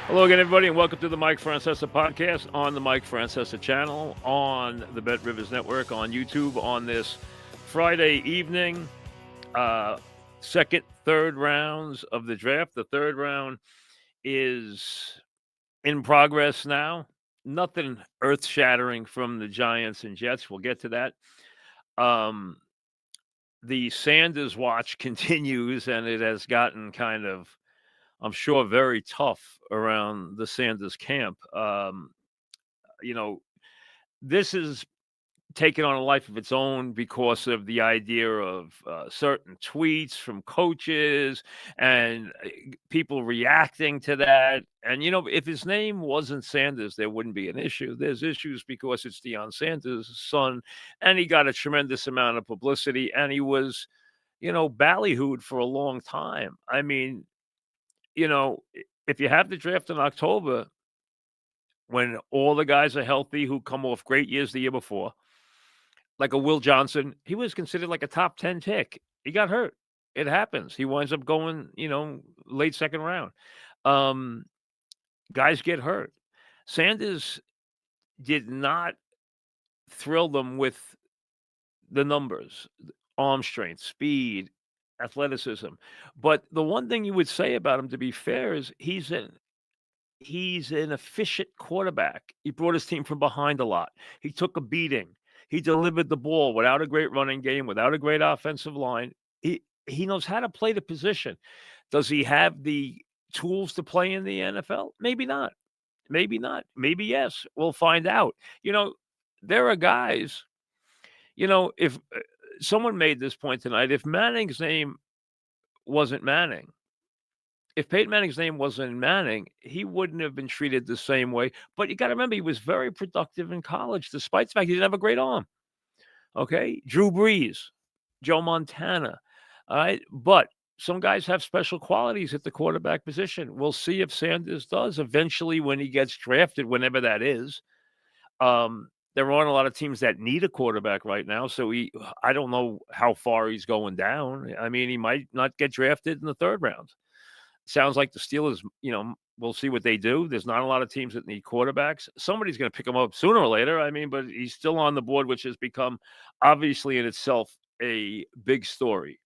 Hello again, everybody, and welcome to the Mike Francesa podcast on the Mike Francesa channel, on the Bet Rivers Network, on YouTube on this Friday evening. Second, third rounds of the draft. The third round is in progress now. Nothing earth-shattering from the Giants and Jets. We'll get to that. The Sanders watch continues, and it has gotten kind of, I'm sure, very tough around the Sanders camp. This is taken on a life of its own because of the idea of certain tweets from coaches and people reacting to that. And, if his name wasn't Sanders, there wouldn't be an issue. There's issues because it's Deion Sanders' son, and he got a tremendous amount of publicity, and he was, ballyhooed for a long time. I mean, if you have the draft in October, when all the guys are healthy who come off great years the year before, like a Will Johnson, he was considered like a top 10 pick. He got hurt. It happens. He winds up going, late second round. Guys get hurt. Sanders did not thrill them with the numbers, arm strength, speed, athleticism. But the one thing you would say about him, to be fair, is he's an efficient quarterback. He brought his team from behind a lot. He took a beating. He delivered the ball without a great running game, without a great offensive line. He knows how to play the position. Does he have the tools to play in the NFL? Maybe not. Maybe not. Maybe yes. We'll find out. There are guys, if someone made this point tonight, if Manning's name wasn't Manning, if Peyton Manning's name wasn't Manning, he wouldn't have been treated the same way. But you got to remember, he was very productive in college, despite the fact he didn't have a great arm. Okay? Drew Brees, Joe Montana. All right? But some guys have special qualities at the quarterback position. We'll see if Sanders does eventually when he gets drafted, whenever that is. There aren't a lot of teams that need a quarterback right now, so I don't know how far he's going down. I mean, he might not get drafted in the third round. Sounds like the Steelers, we'll see what they do. There's not a lot of teams that need quarterbacks. Somebody's going to pick him up sooner or later. I mean, but he's still on the board, which has become obviously in itself a big story.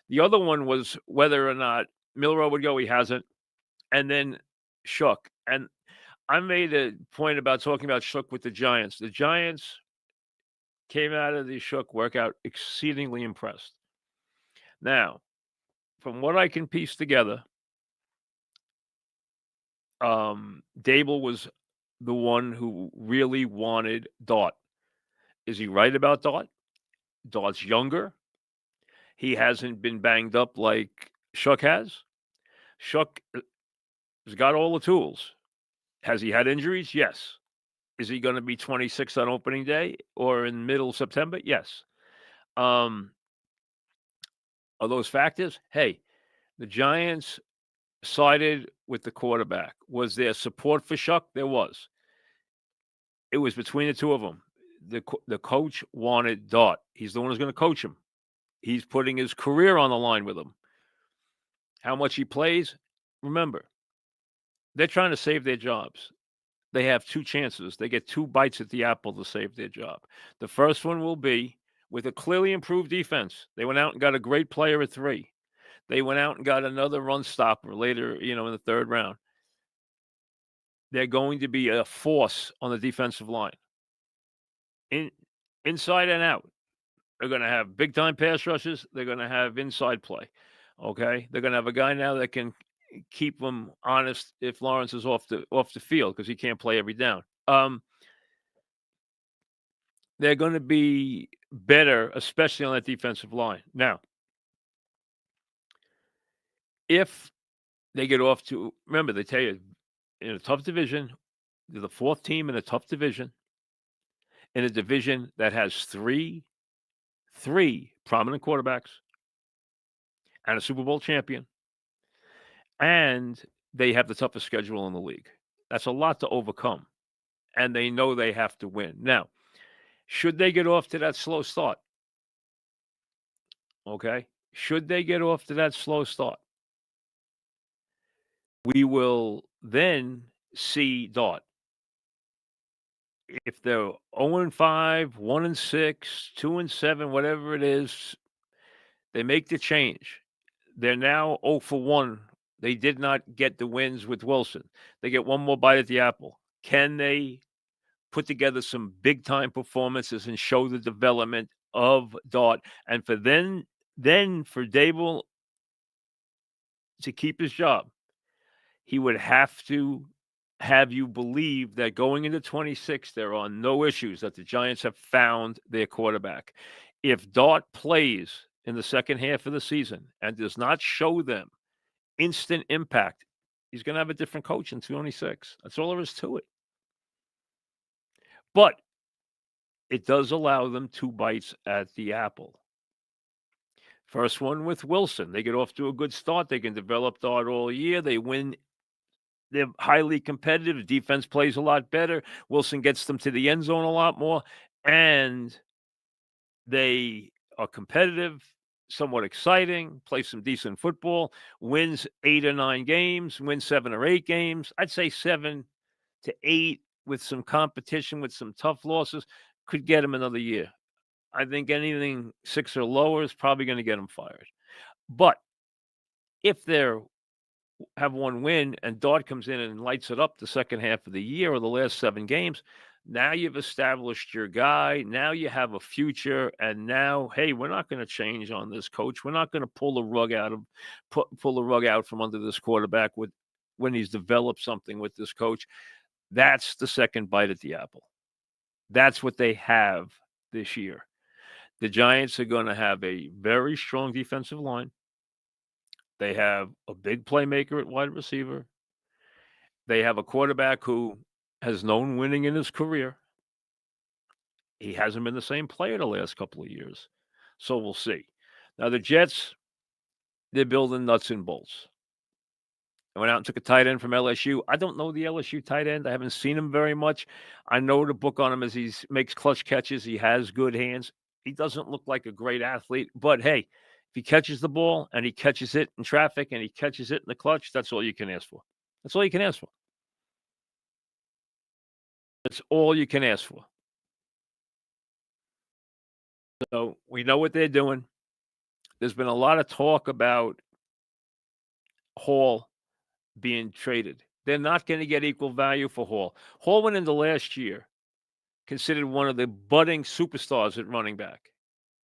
The other one was whether or not Milroe would go. He hasn't. And then Shook. And I made a point about talking about Shook with the Giants. The Giants came out of the Shook workout exceedingly impressed. Now, from what I can piece together, Dable was the one who really wanted Dart. Is he right about Dart? Dart's younger. He hasn't been banged up like Shook has. Shook has got all the tools. Has he had injuries? Yes. Is he going to be 26 on opening day or in middle September? Yes. Are those factors? Hey, the Giants sided with the quarterback. Was there support for Shook? There was. It was between the two of them. The coach wanted Dart. He's the one who's going to coach him. He's putting his career on the line with him. How much he plays? Remember, they're trying to save their jobs. They have two chances. They get two bites at the apple to save their job. The first one will be with a clearly improved defense. They went out and got a great player at 3. They went out and got another run stopper later, in the third round. They're going to be a force on the defensive line. Inside and out. They're going to have big-time pass rushes. They're going to have inside play. Okay? They're going to have a guy now that can keep them honest if Lawrence is off the field because he can't play every down. They're going to be better, especially on that defensive line. Now, if they get off to, remember, they tell you, in a tough division, they're the 4th team in a tough division, in a division that has three prominent quarterbacks and a Super Bowl champion, and they have the toughest schedule in the league. That's a lot to overcome, and they know they have to win. Now, should they get off to that slow start? Okay? Should they get off to that slow start? we will then see Dart. If they're 0-5, 1-6, 2-7, whatever it is, they make the change. They're now 0 for 1. They did not get the wins with Wilson. They get one more bite at the apple. Can they put together some big time performances and show the development of Dart? And for then for Dable to keep his job, he would have to have you believe that going into 26, there are no issues, that the Giants have found their quarterback. If Dart plays in the second half of the season and does not show them instant impact, he's going to have a different coach in 26. That's all there is to it. But it does allow them 2 bites at the apple. First one with Wilson. They get off to a good start. They can develop Dart all year. They win. They're highly competitive. The defense plays a lot better. Wilson gets them to the end zone a lot more. And they are competitive, somewhat exciting, play some decent football, wins 8 or 9 games, wins 7 or 8 games. I'd say 7 to 8 with some competition, with some tough losses, could get him another year. I think anything 6 or lower is probably going to get him fired. But if they're have one win and Dart comes in and lights it up the second half of the year or the last 7 games, now you've established your guy. Now you have a future. And now, hey, we're not going to change on this coach. We're not going to pull the rug out from under this quarterback when he's developed something with this coach. That's the second bite at the apple. That's what they have this year. The Giants are going to have a very strong defensive line. They have a big playmaker at wide receiver. They have a quarterback who has known winning in his career. He hasn't been the same player the last couple of years. So we'll see. Now, the Jets, they're building nuts and bolts. I went out and took a tight end from LSU. I don't know the LSU tight end. I haven't seen him very much. I know the book on him is he makes clutch catches. He has good hands. He doesn't look like a great athlete, but hey, if he catches the ball and he catches it in traffic and he catches it in the clutch, that's all you can ask for. That's all you can ask for. That's all you can ask for. So we know what they're doing. There's been a lot of talk about Hall being traded. They're not going to get equal value for Hall. Hall went into last year considered one of the budding superstars at running back.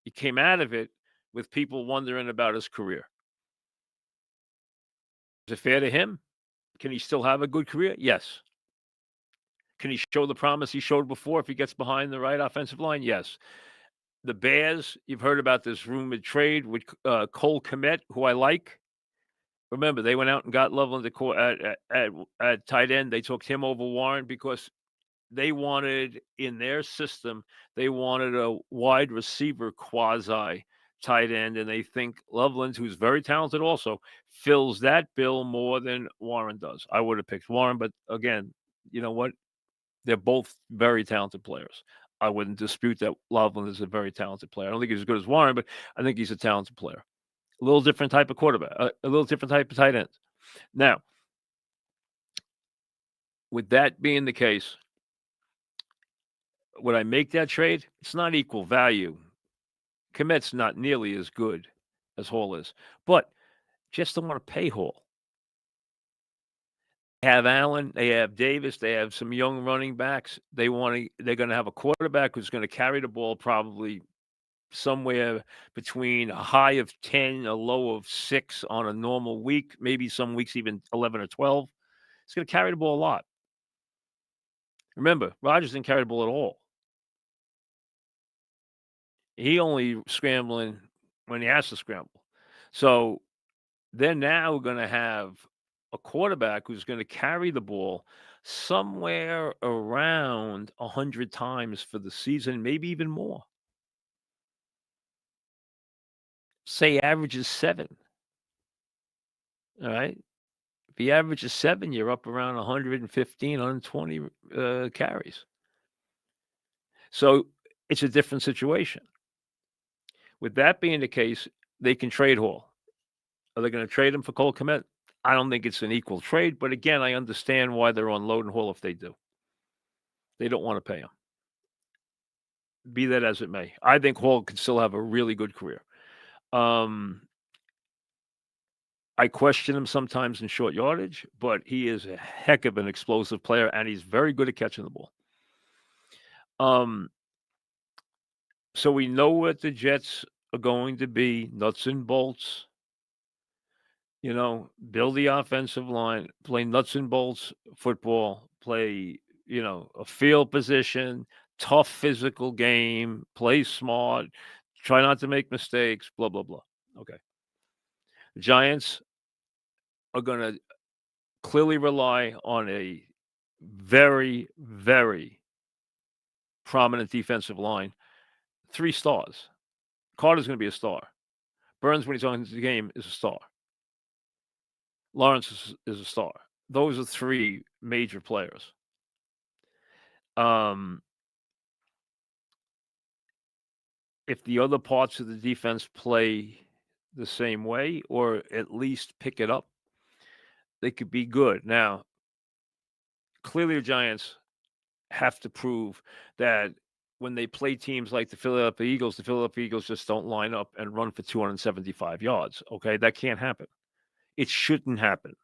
He came out of it with people wondering about his career. Is it fair to him? Can he still have a good career? Yes. Can he show the promise he showed before if he gets behind the right offensive line? Yes. The Bears, you've heard about this rumored trade with Cole Kmet, who I like. Remember, they went out and got Loveland at tight end. They took him over Warren because they wanted, in their system, they wanted a wide receiver quasi tight end, and they think Loveland, who's very talented also, fills that bill more than Warren does. I would have picked Warren, but again, you know what? They're both very talented players. I wouldn't dispute that Loveland is a very talented player. I don't think he's as good as Warren, but I think he's a talented player. A little different type of quarterback, a little different type of tight end. Now, with that being the case, would I make that trade? It's not equal value. Kmet's not nearly as good as Hall is, but just don't want to pay Hall. They have Allen, they have Davis, they have some young running backs. They're going to have a quarterback who's going to carry the ball probably somewhere between a high of 10, a low of 6 on a normal week, maybe some weeks even 11 or 12. He's going to carry the ball a lot. Remember, Rodgers didn't carry the ball at all. He only scrambling when he has to scramble. So they're now going to have a quarterback who's going to carry the ball somewhere around 100 times for the season, maybe even more. Say averages 7. All right. If he averages 7, you're up around 115, 120 carries. So it's a different situation. With that being the case, they can trade Hall. Are they going to trade him for Cole Kmet? I don't think it's an equal trade, but again, I understand why they're on Loden Hall if they do. They don't want to pay him. Be that as it may. I think Hall could still have a really good career. I question him sometimes in short yardage, but he is a heck of an explosive player, and he's very good at catching the ball. So we know what the Jets are going to be, nuts and bolts. Build the offensive line, play nuts and bolts football, play, a field position, tough physical game, play smart, try not to make mistakes, blah, blah, blah. Okay. The Giants are going to clearly rely on a very, very prominent defensive line. 3 stars. Carter's going to be a star. Burns, when he's on the game, is a star. Lawrence is a star. Those are 3 major players. If the other parts of the defense play the same way, or at least pick it up, they could be good. Now, clearly the Giants have to prove that when they play teams like the Philadelphia Eagles just don't line up and run for 275 yards. Okay, that can't happen. It shouldn't happen.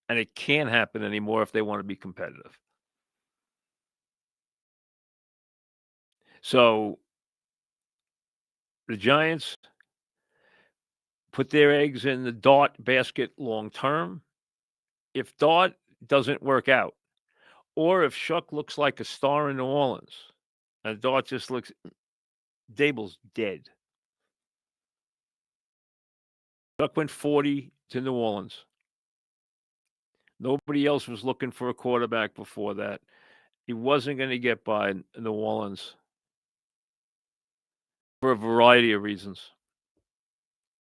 And it can't happen anymore if they want to be competitive. So the Giants put their eggs in the Dart basket long term. If Dart doesn't work out, or if Shuck looks like a star in New Orleans, and Dart just looks, Dable's dead. Shuck went 40 to New Orleans. Nobody else was looking for a quarterback before that. He wasn't going to get by New Orleans for a variety of reasons.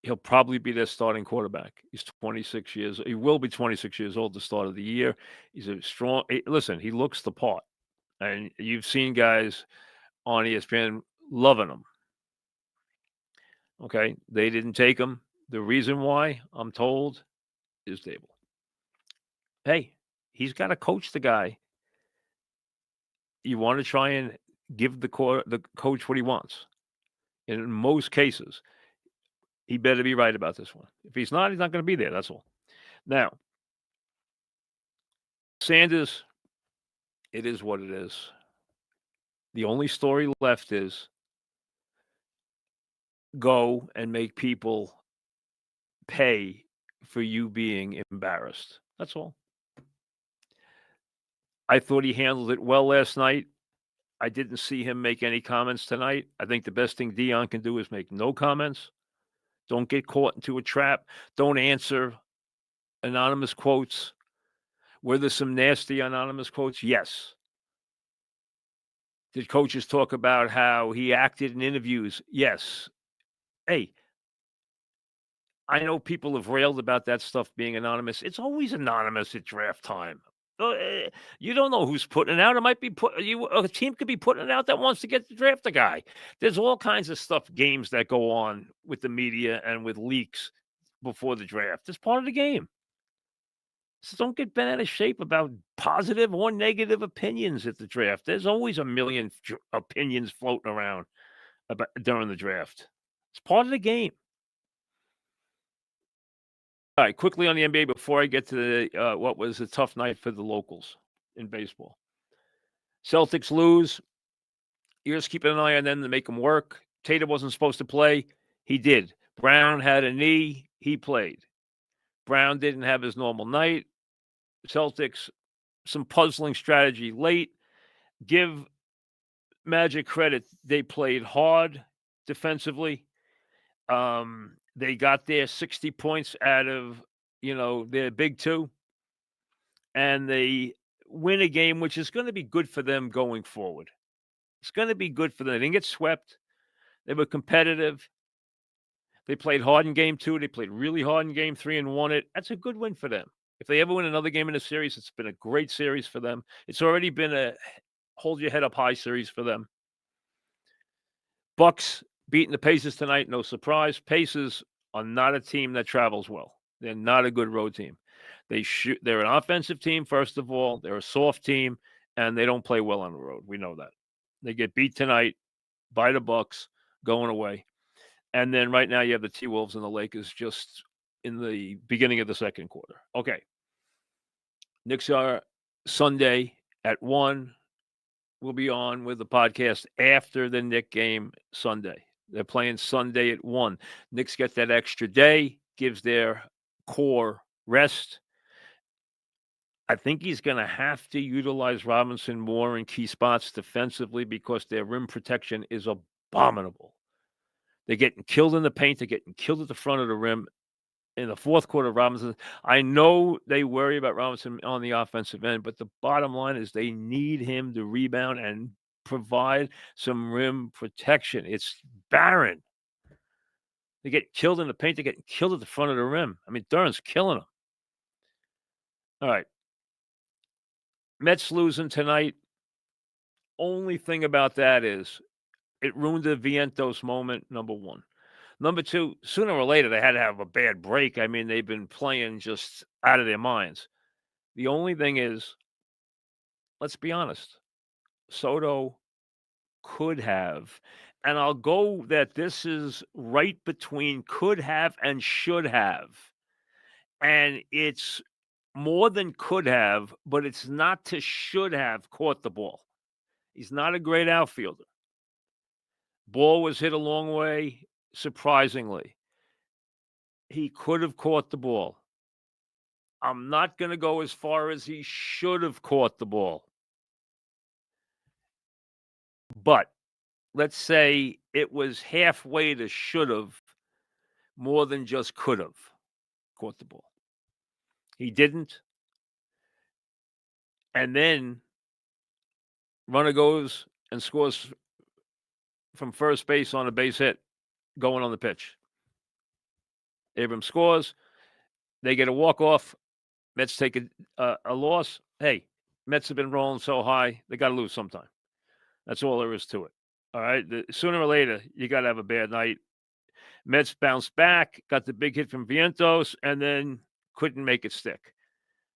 He'll probably be their starting quarterback. He's 26 years. He will be 26 years old at the start of the year. He's a strong. Listen, he looks the part, and you've seen guys on ESPN loving him. Okay, they didn't take him. The reason why, I'm told, is Dable. Hey, he's got to coach the guy. You want to try and give the coach what he wants. And in most cases, he better be right about this one. If he's not going to be there. That's all. Now, Sanders, it is what it is. The only story left is go and make people pay for you being embarrassed. That's all. I thought he handled it well last night. I didn't see him make any comments tonight. I think the best thing Dion can do is make no comments. Don't get caught into a trap. Don't answer anonymous quotes. Were there some nasty anonymous quotes? Yes. Did coaches talk about how he acted in interviews? Yes. Hey, I know people have railed about that stuff being anonymous. It's always anonymous at draft time. You don't know who's putting it out. It might be a team could be putting it out that wants to get to draft a guy. There's all kinds of stuff, games that go on with the media and with leaks before the draft. It's part of the game. So don't get bent out of shape about positive or negative opinions at the draft. There's always a million opinions floating around during the draft. It's part of the game. All right, quickly on the NBA before I get to what was a tough night for the locals in baseball. Celtics lose. You're just keeping an eye on them to make them work. Tatum wasn't supposed to play. He did. Brown had a knee. He played. Brown didn't have his normal night. Celtics, some puzzling strategy late. Give Magic credit. They played hard defensively. They got their 60 points out of, their big 2. And they win a game, which is going to be good for them going forward. It's going to be good for them. They didn't get swept. They were competitive. They played hard in game 2. They played really hard in game 3 and won it. That's a good win for them. If they ever win another game in a series, it's been a great series for them. It's already been a hold your head up high series for them. Bucks beating the Pacers tonight. No surprise. Pacers are not a team that travels well. They're not a good road team. They're an offensive team, first of all. They're a soft team, and they don't play well on the road. We know that. They get beat tonight by the Bucks going away. And then right now you have the T-Wolves and the Lakers just in the beginning of the second quarter. Okay. Knicks are Sunday at 1. We'll be on with the podcast after the Knick game Sunday. They're playing Sunday at 1. Knicks get that extra day, gives their core rest. I think he's going to have to utilize Robinson more in key spots defensively because their rim protection is abominable. They're getting killed in the paint. They're getting killed at the front of the rim. In the fourth quarter, Robinson, I know they worry about Robinson on the offensive end, but the bottom line is they need him to rebound and provide some rim protection. It's barren. They get killed in the paint. They're getting killed at the front of the rim. I mean, Duran's killing them. All right. Mets losing tonight. Only thing about that is it ruined the Vientos moment, number one. Number two, sooner or later, they had to have a bad break. I mean, they've been playing just out of their minds. The only thing is, let's be honest, Soto could have, and I'll go that this is right between could have and should have. And it's more than could have, but it's not to should have caught the ball. He's not a great outfielder. Ball was hit a long way, surprisingly. He could have caught the ball. I'm not going to go as far as he should have caught the ball. But let's say it was halfway to should have, more than just could have caught the ball. He didn't. And then runner goes and scores from first base on a base hit going on the pitch. Abrams scores. They get a walk-off. Mets take a loss. Hey, Mets have been rolling so high, they got to lose sometime. That's all there is to it. All right? Sooner or later, you got to have a bad night. Mets bounced back, got the big hit from Vientos, and then couldn't make it stick.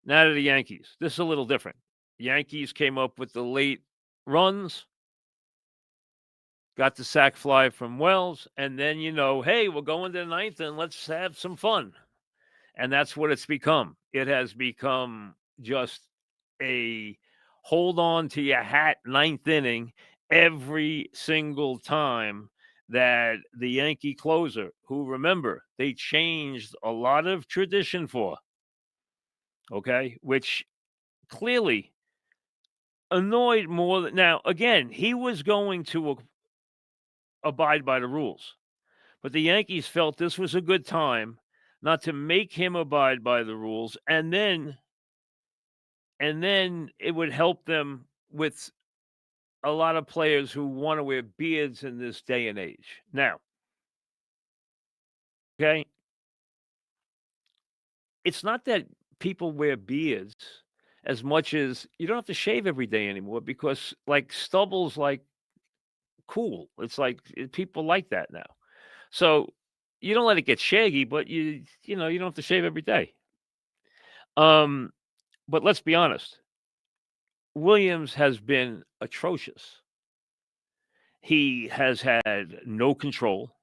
Now to the Yankees. This is a little different. Yankees came up with the late runs, got the sac fly from Wells, and then, hey, we're going to the ninth and let's have some fun. And that's what it's become. It has become just a hold on to your hat ninth inning every single time that the Yankee closer, who, remember, they changed a lot of tradition for, okay, which clearly annoyed more than, now, again, he was going to abide by the rules, but the Yankees felt this was a good time not to make him abide by the rules, and then it would help them with a lot of players who want to wear beards in this day and age. Now, okay, it's not that people wear beards as much as you don't have to shave every day anymore because, like, stubble's like cool. It's like people like that now. So you don't let it get shaggy, but you don't have to shave every day. But let's be honest. Williams has been atrocious. He has had no control.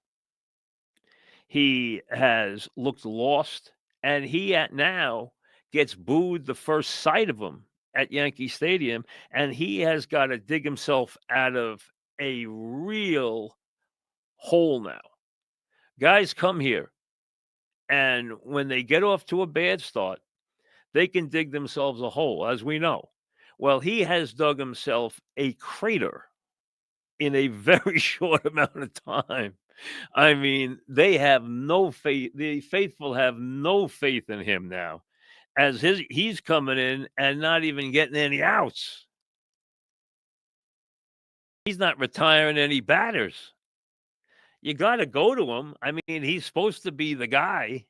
He has looked lost, and he now gets booed the first sight of him at Yankee Stadium, and he has got to dig himself out of a real hole now. Guys come here, and when they get off to a bad start, they can dig themselves a hole, as we know. Well, he has dug himself a crater in a very short amount of time. I mean, they have no faith. The faithful have no faith in him now, as he's coming in and not even getting any outs. He's not retiring any batters. You got to go to him. I mean, he's supposed to be the guy,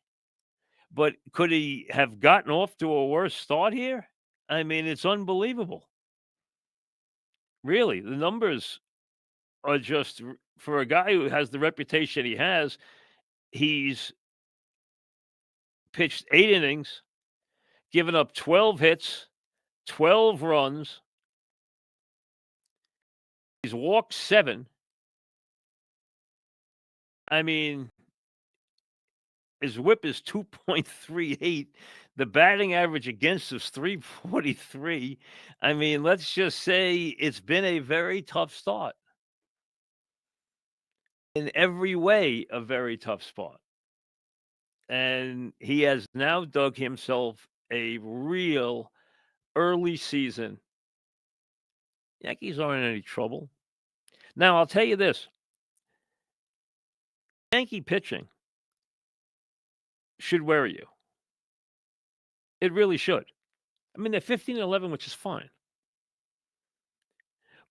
but could he have gotten off to a worse start here? I mean, it's unbelievable. Really, the numbers are just, for a guy who has the reputation he has, he's pitched 8 innings, given up 12 hits, 12 runs. He's walked 7. I mean, his whip is 2.38. The batting average against is 343. I mean, let's just say it's been a very tough start. In every way, a very tough spot. And he has now dug himself a real early season. Yankees aren't in any trouble. Now, I'll tell you this. Yankee pitching should worry you. It really should. I mean, they're 15-11, which is fine.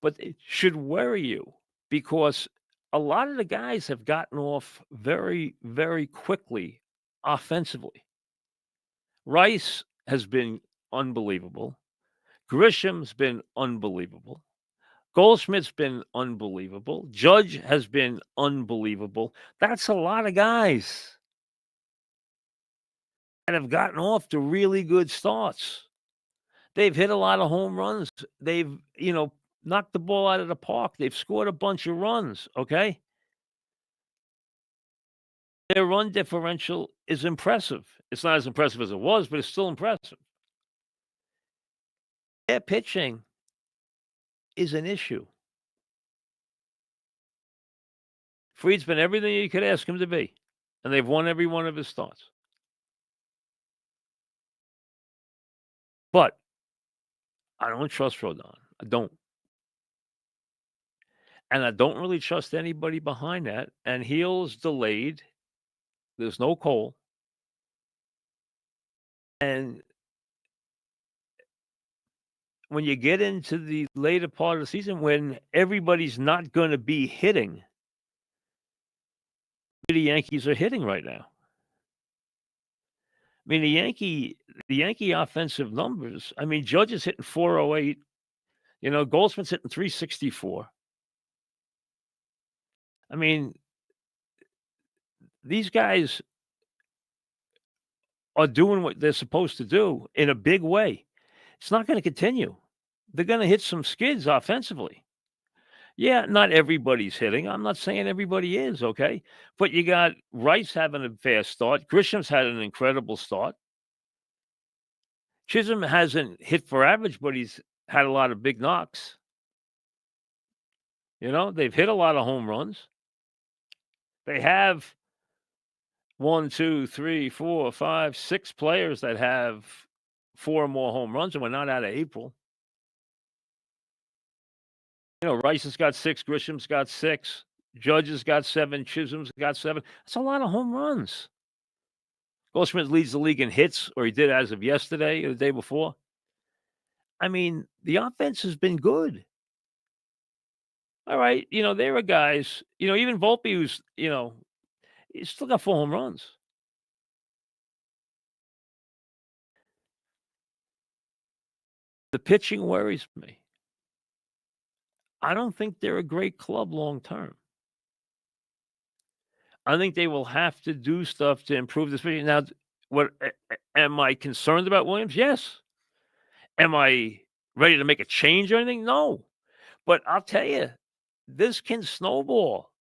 But it should worry you because a lot of the guys have gotten off very, very quickly offensively. Rice has been unbelievable. Grisham's been unbelievable. Goldschmidt's been unbelievable. Judge has been unbelievable. That's a lot of guys that have gotten off to really good starts. They've hit a lot of home runs. They've, knocked the ball out of the park. They've scored a bunch of runs, okay? Their run differential is impressive. It's not as impressive as it was, but it's still impressive. Their pitching is an issue. Fried's been everything you could ask him to be, and they've won every one of his starts. But I don't trust Rodon. I don't. And I don't really trust anybody behind that. And Heal's delayed. There's no Cole. And when you get into the later part of the season, when everybody's not going to be hitting, the Yankees are hitting right now. I mean, the Yankee offensive numbers. I mean, Judge is hitting 408. Goldsmith's hitting 364. I mean, these guys are doing what they're supposed to do in a big way. It's not going to continue. They're going to hit some skids offensively. Yeah, not everybody's hitting. I'm not saying everybody is, okay? But you got Rice having a fast start. Grisham's had an incredible start. Chisholm hasn't hit for average, but he's had a lot of big knocks. They've hit a lot of home runs. They have 1, 2, 3, 4, 5, 6 players that have 4 or more home runs, and we're not out of April. Rice has got 6, Grisham's got 6, Judge has got 7, Chisholm's got 7. That's a lot of home runs. Goldschmidt leads the league in hits, or he did as of yesterday or the day before. I mean, the offense has been good. All right, there are guys, even Volpe, who's, he's still got 4 home runs. The pitching worries me. I don't think they're a great club long term. I think they will have to do stuff to improve this pitching. Now, what am I concerned about Williams? Yes. Am I ready to make a change or anything? No. But I'll tell you, this can snowball.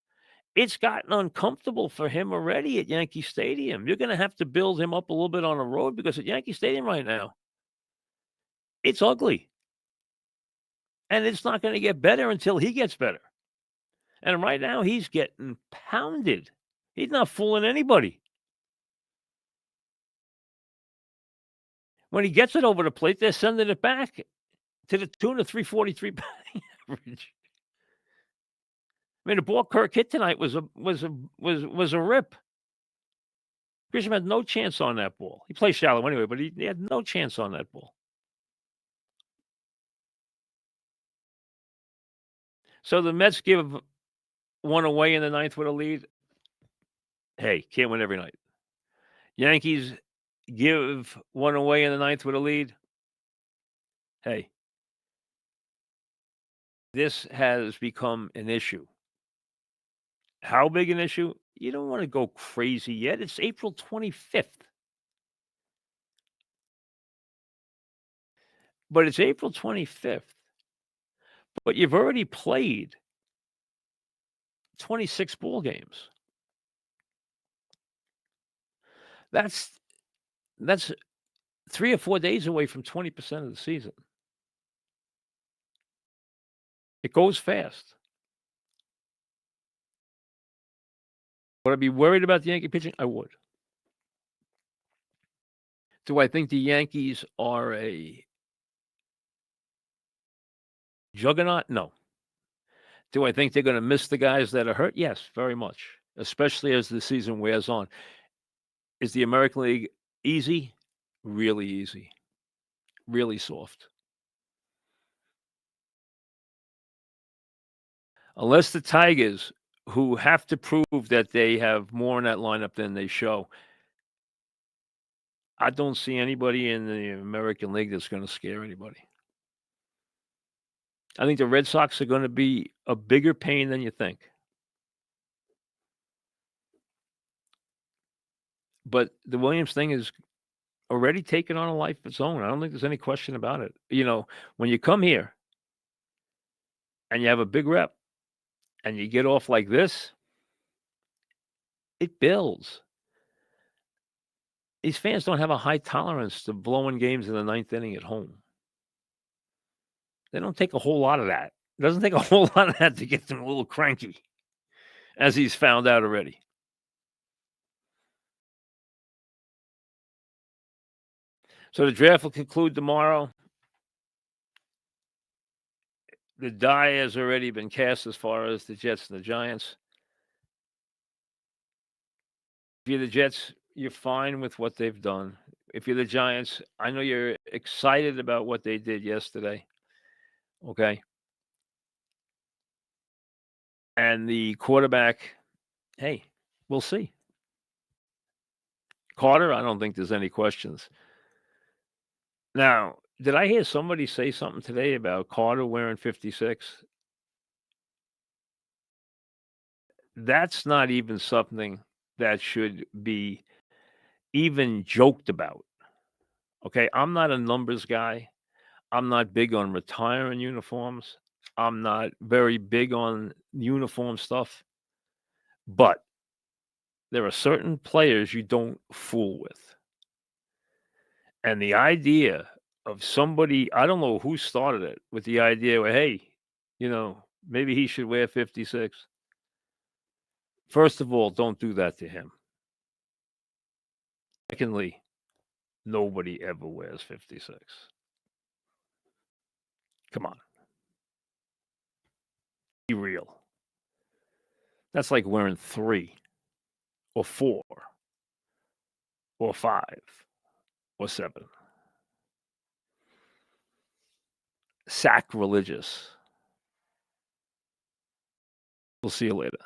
It's gotten uncomfortable for him already at Yankee Stadium. You're going to have to build him up a little bit on the road because at Yankee Stadium right now, it's ugly. And it's not going to get better until he gets better. And right now, he's getting pounded. He's not fooling anybody. When he gets it over the plate, they're sending it back to the tune of 343 batting average. I mean, the ball Kirk hit tonight was a rip. Grisham had no chance on that ball. He plays shallow anyway, but he had no chance on that ball. So the Mets give one away in the ninth with a lead. Hey, can't win every night. Yankees give one away in the ninth with a lead. Hey, this has become an issue. How big an issue? You don't want to go crazy yet. It's April 25th. But it's April 25th. But you've already played 26 ball games. That's 3 or 4 days away from 20% of the season. It goes fast. Would I be worried about the Yankee pitching? I would. Do I think the Yankees are a juggernaut? No. Do I think they're going to miss the guys that are hurt? Yes, very much, especially as the season wears on. Is the American League easy? Really easy. Really soft. Unless the Tigers, who have to prove that they have more in that lineup than they show, I don't see anybody in the American League that's going to scare anybody. I think the Red Sox are going to be a bigger pain than you think. But the Williams thing is already taken on a life of its own. I don't think there's any question about it. You know, when you come here and you have a big rep and you get off like this, it builds. These fans don't have a high tolerance to blowing games in the ninth inning at home. They don't take a whole lot of that. It doesn't take a whole lot of that to get them a little cranky, as he's found out already. So the draft will conclude tomorrow. The die has already been cast as far as the Jets and the Giants. If you're the Jets, you're fine with what they've done. If you're the Giants, I know you're excited about what they did yesterday. Okay. And the quarterback, hey, we'll see. Carter, I don't think there's any questions. Now, did I hear somebody say something today about Carter wearing 56? That's not even something that should be even joked about. Okay, I'm not a numbers guy. I'm not big on retiring uniforms. I'm not very big on uniform stuff. But there are certain players you don't fool with. And the idea of somebody, I don't know who started it, with the idea, well, hey, you know, maybe he should wear 56. First of all, don't do that to him. Secondly, nobody ever wears 56. Come on. Be real. That's like wearing 3 or 4 or 5 or 7. Sacrilegious. We'll see you later.